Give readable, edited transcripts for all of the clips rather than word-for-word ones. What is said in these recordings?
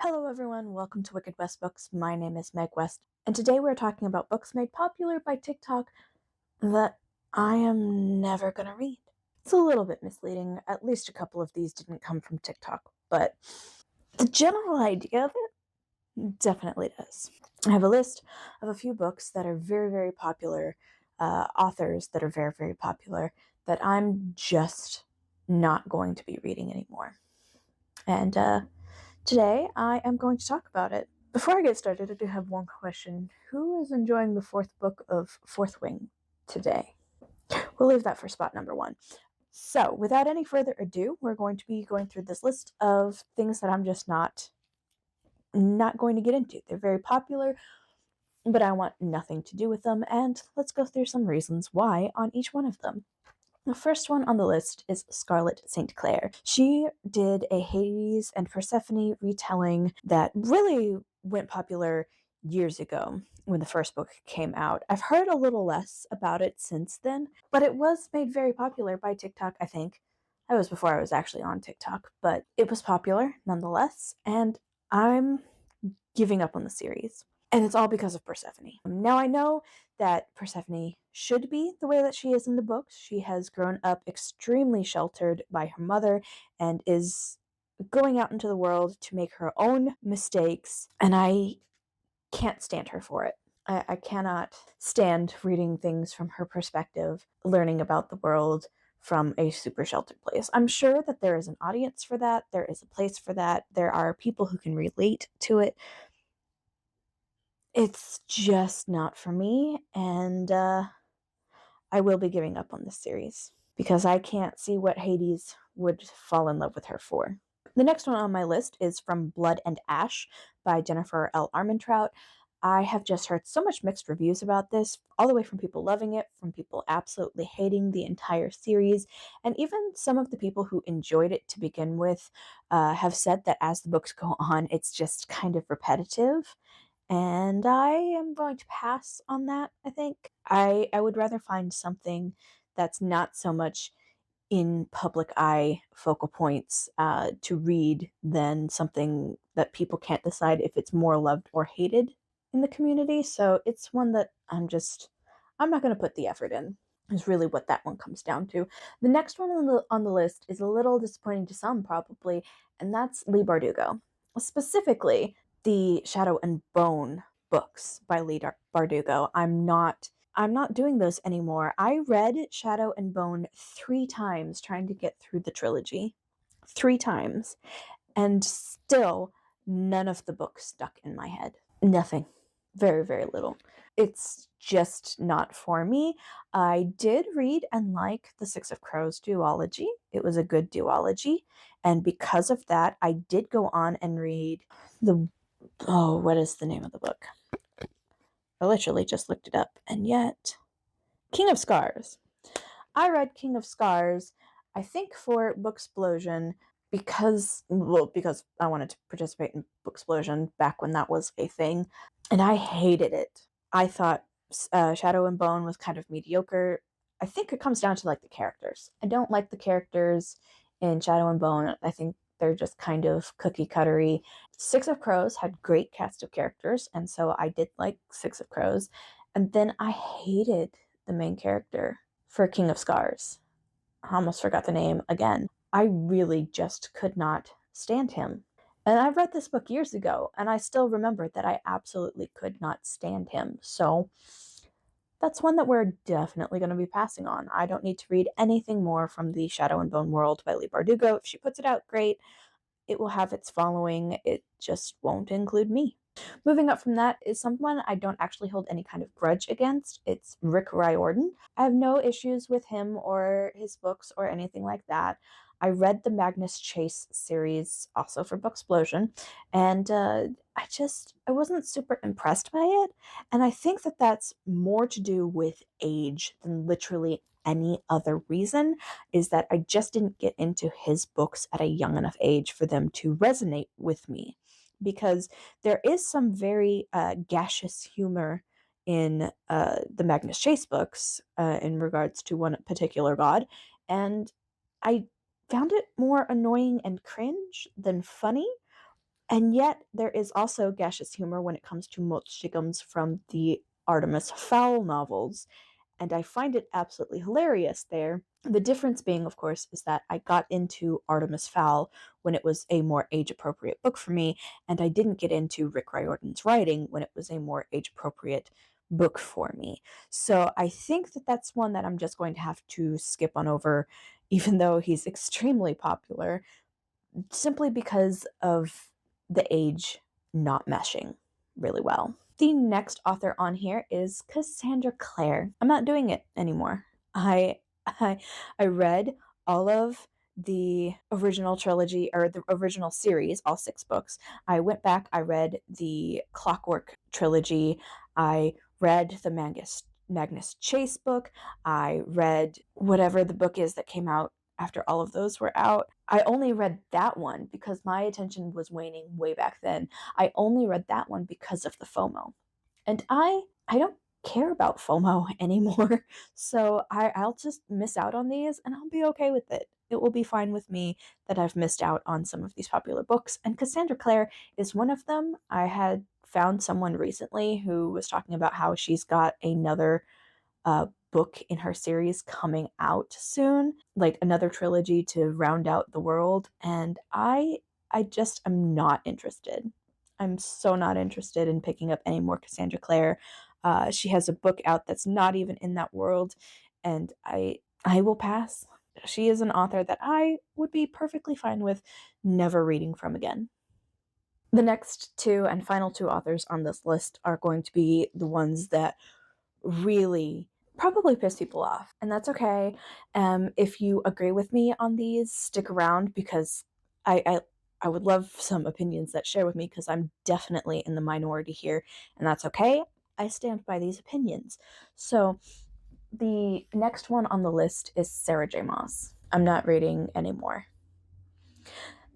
Hello everyone, welcome to Wicked West Books. My name is Meg West, and today we're talking about books made popular by TikTok that I am never gonna read. It's a little bit misleading, at least a couple of these didn't come from TikTok, but the general idea of it definitely does. I have a list of a few books that are very, very popular, authors that are very, very popular, that I'm just not going to be reading anymore. And today, I am going to talk about it. Before I get started, I do have one question. Who is enjoying the fourth book of Fourth Wing today? We'll leave that for spot number one. So, without any further ado, we're going to be going through this list of things that I'm just not going to get into. They're very popular, but I want nothing to do with them, and let's go through some reasons why on each one of them. The first one on the list is Scarlet St Clair. She did a Hades and Persephone retelling that really went popular years ago when the first book came out. I've heard a little less about it since then, but it was made very popular by TikTok, I think. That was before I was actually on TikTok, but it was popular nonetheless, and I'm giving up on the series. And it's all because of Persephone. Now I know that Persephone should be the way that she is in the books. She has grown up extremely sheltered by her mother and is going out into the world to make her own mistakes, and I can't stand her for it. I cannot stand reading things from her perspective, learning about the world from a super sheltered place. I'm sure that there is an audience for that. There is a place for that. There are people who can relate to it. It's just not for me, and I will be giving up on this series because I can't see what Hades would fall in love with her for. The next one on my list is From Blood and Ash by Jennifer L. Armentrout. I have just heard so much mixed reviews about this, all the way from people loving it, from people absolutely hating the entire series, and even some of the people who enjoyed it to begin with have said that as the books go on, it's just kind of repetitive. And I am going to pass on that, I think. I would rather find something that's not so much in public eye focal points to read than something that people can't decide if it's more loved or hated in the community. So it's one that I'm not going to put the effort in, is really what that one comes down to. The next one on the list is a little disappointing to some, probably, and that's Leigh Bardugo. Specifically, the Shadow and Bone books by Leigh Bardugo. I'm not doing those anymore. I read Shadow and Bone 3 times trying to get through the trilogy. 3 times. And still, none of the books stuck in my head. Nothing. Very, very little. It's just not for me. I did read and like the Six of Crows duology. It was a good duology. And because of that, I did go on and read what is the name of the book? I literally just looked it up. And yet, King of Scars. I read King of Scars, I think for Booksplosion, because I wanted to participate in Booksplosion back when that was a thing, and I hated it. I thought Shadow and Bone was kind of mediocre. I think it comes down to like the characters. I don't like the characters in Shadow and Bone. I think they're just kind of cookie cuttery. Six of Crows had great cast of characters, and so I did like Six of Crows. And then I hated the main character for King of Scars. I almost forgot the name again. I really just could not stand him. And I read this book years ago, and I still remember that I absolutely could not stand him. So that's one that we're definitely going to be passing on. I don't need to read anything more from the Shadow and Bone world by Leigh Bardugo. If she puts it out, great. It will have its following. It just won't include me. Moving up from that is someone I don't actually hold any kind of grudge against. It's Rick Riordan. I have no issues with him or his books or anything like that. I read the Magnus Chase series also for Booksplosion, and I wasn't super impressed by it. And I think that that's more to do with age than literally any other reason, is that I just didn't get into his books at a young enough age for them to resonate with me. Because there is some very gaseous humor in the Magnus Chase books in regards to one particular god, and I found it more annoying and cringe than funny, And yet there is also gaseous humor when it comes to Motschigums from the Artemis Fowl novels, and I find it absolutely hilarious there. The difference being, of course, is that I got into Artemis Fowl when it was a more age-appropriate book for me, and I didn't get into Rick Riordan's writing when it was a more age-appropriate book for me. So I think that that's one that I'm just going to have to skip on over, even though he's extremely popular, simply because of the age not meshing really well. The next author on here is Cassandra Clare. I'm not doing it anymore. I read all of the original trilogy, or the original series, all 6 books. I went back, I read the Clockwork trilogy, I read the Magnus Chase book, I read whatever the book is that came out after all of those were out. I only read that one because my attention was waning way back then. I only read that one because of the FOMO. And I don't care about FOMO anymore. So I'll just miss out on these and I'll be okay with it. It will be fine with me that I've missed out on some of these popular books. And Cassandra Clare is one of them. I had found someone recently who was talking about how she's got another book in her series coming out soon, like another trilogy to round out the world, and I just am not interested. I'm so not interested in picking up any more Cassandra Clare. She has a book out that's not even in that world, and I will pass. She is an author that I would be perfectly fine with never reading from again. The next 2 and final 2 authors on this list are going to be the ones that really probably piss people off, and that's okay. If you agree with me on these, stick around because I would love some opinions that share with me because I'm definitely in the minority here, and that's okay. I stand by these opinions. So the next one on the list is Serj Moss. I'm not reading anymore.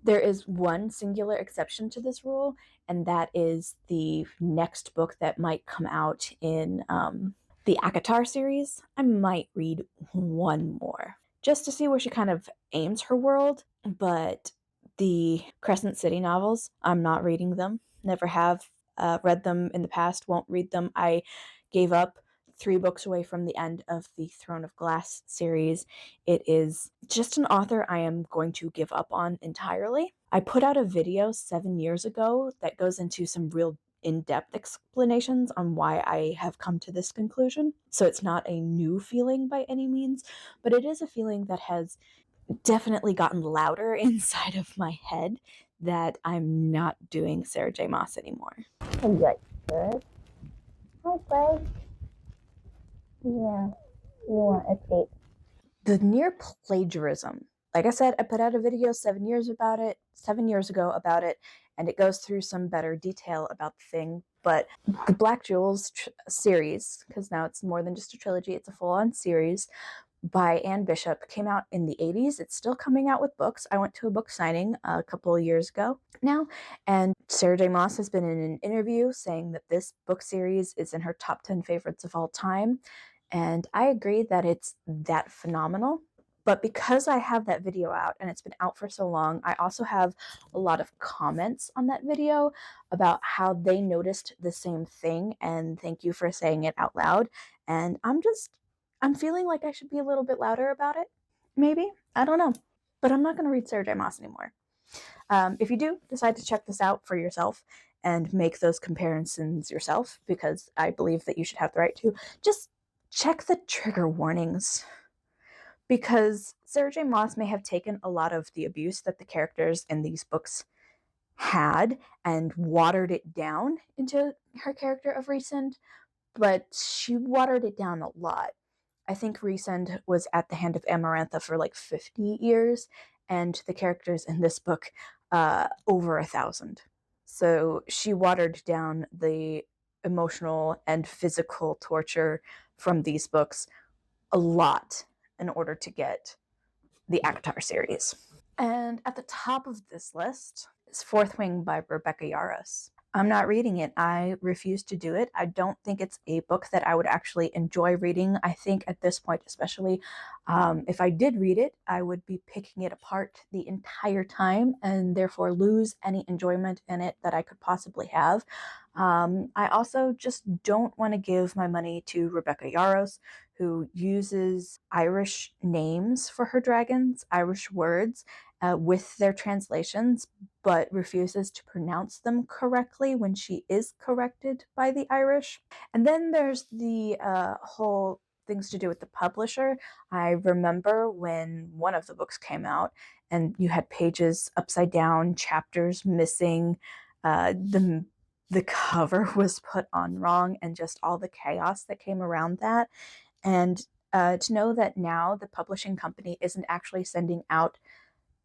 There is one singular exception to this rule, and that is the next book that might come out in the ACOTAR series. I might read one more just to see where she kind of aims her world, but the Crescent City novels, I'm not reading them. Never have read them in the past, won't read them. I gave up 3 books away from the end of the Throne of Glass series. It is just an author I am going to give up on entirely. I put out a video 7 years ago that goes into some real in-depth explanations on why I have come to this conclusion. So it's not a new feeling by any means, but it is a feeling that has definitely gotten louder inside of my head that I'm not doing Serj Moss anymore. Hey, good. Hi, Greg. Yeah, you want escape. The near plagiarism. Like I said, I put out a video 7 years ago about it, and it goes through some better detail about the thing. But the Black Jewels series, because now it's more than just a trilogy, it's a full-on series by Anne Bishop, came out in the 80s. It's still coming out with books. I went to a book signing a couple of years ago now, and Serj Moss has been in an interview saying that this book series is in her top 10 favorites of all time. And I agree that it's that phenomenal. But because I have that video out and it's been out for so long, I also have a lot of comments on that video about how they noticed the same thing, and thank you for saying it out loud. And I'm feeling like I should be a little bit louder about it. Maybe. I don't know. But I'm not going to read Serj Moss anymore. If you do decide to check this out for yourself and make those comparisons yourself, because I believe that you should have the right to, just check the trigger warnings, because Serj Moss may have taken a lot of the abuse that the characters in these books had and watered it down into her character of Rhysand, but she watered it down a lot. I think Rhysand was at the hand of Amarantha for like 50 years, and the characters in this book over 1,000. So she watered down the emotional and physical torture from these books a lot in order to get the ACOTAR series. And at the top of this list is Fourth Wing by Rebecca Yarros. I'm not reading it. I refuse to do it. I don't think it's a book that I would actually enjoy reading. I think at this point, especially, if I did read it, I would be picking it apart the entire time and therefore lose any enjoyment in it that I could possibly have. I also just don't want to give my money to Rebecca Yarros, who uses Irish names for her dragons, Irish words, with their translations, but refuses to pronounce them correctly when she is corrected by the Irish. And then there's the whole things to do with the publisher. I remember when one of the books came out and you had pages upside down, chapters missing, the cover was put on wrong, and just all the chaos that came around that. And to know that now the publishing company isn't actually sending out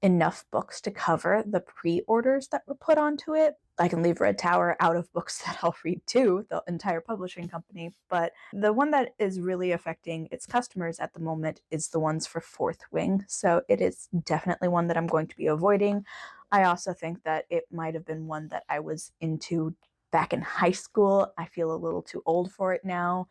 enough books to cover the pre-orders that were put onto it. I can leave Red Tower out of books that I'll read too, the entire publishing company, but the one that is really affecting its customers at the moment is the ones for Fourth Wing, so it is definitely one that I'm going to be avoiding. I also think that it might have been one that I was into back in high school. I feel a little too old for it now,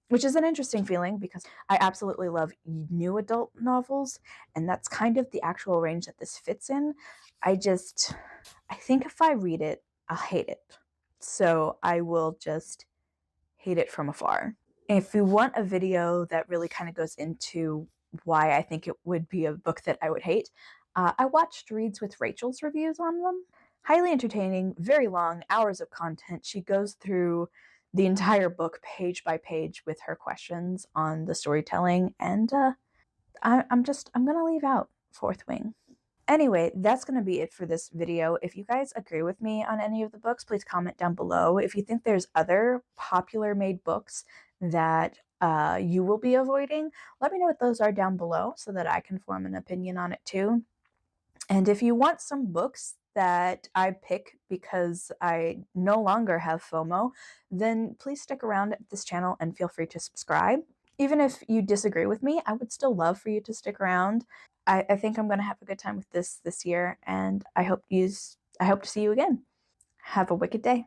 which is an interesting feeling because I absolutely love new adult novels, and that's kind of the actual range that this fits in. I think if I read it, I'll hate it. So I will just hate it from afar. If you want a video that really kind of goes into why I think it would be a book that I would hate, I watched Reads with Rachel's reviews on them. Highly entertaining, very long, hours of content. She goes through the entire book page by page with her questions on the storytelling, and I'm going to leave out Fourth Wing. Anyway, that's going to be it for this video. If you guys agree with me on any of the books, please comment down below. If you think there's other popular made books that you will be avoiding, let me know what those are down below so that I can form an opinion on it too. And if you want some books that I pick because I no longer have FOMO, then please stick around at this channel and feel free to subscribe. Even if you disagree with me, I would still love for you to stick around. I think I'm going to have a good time with this year, and I hope to see you again. Have a wicked day.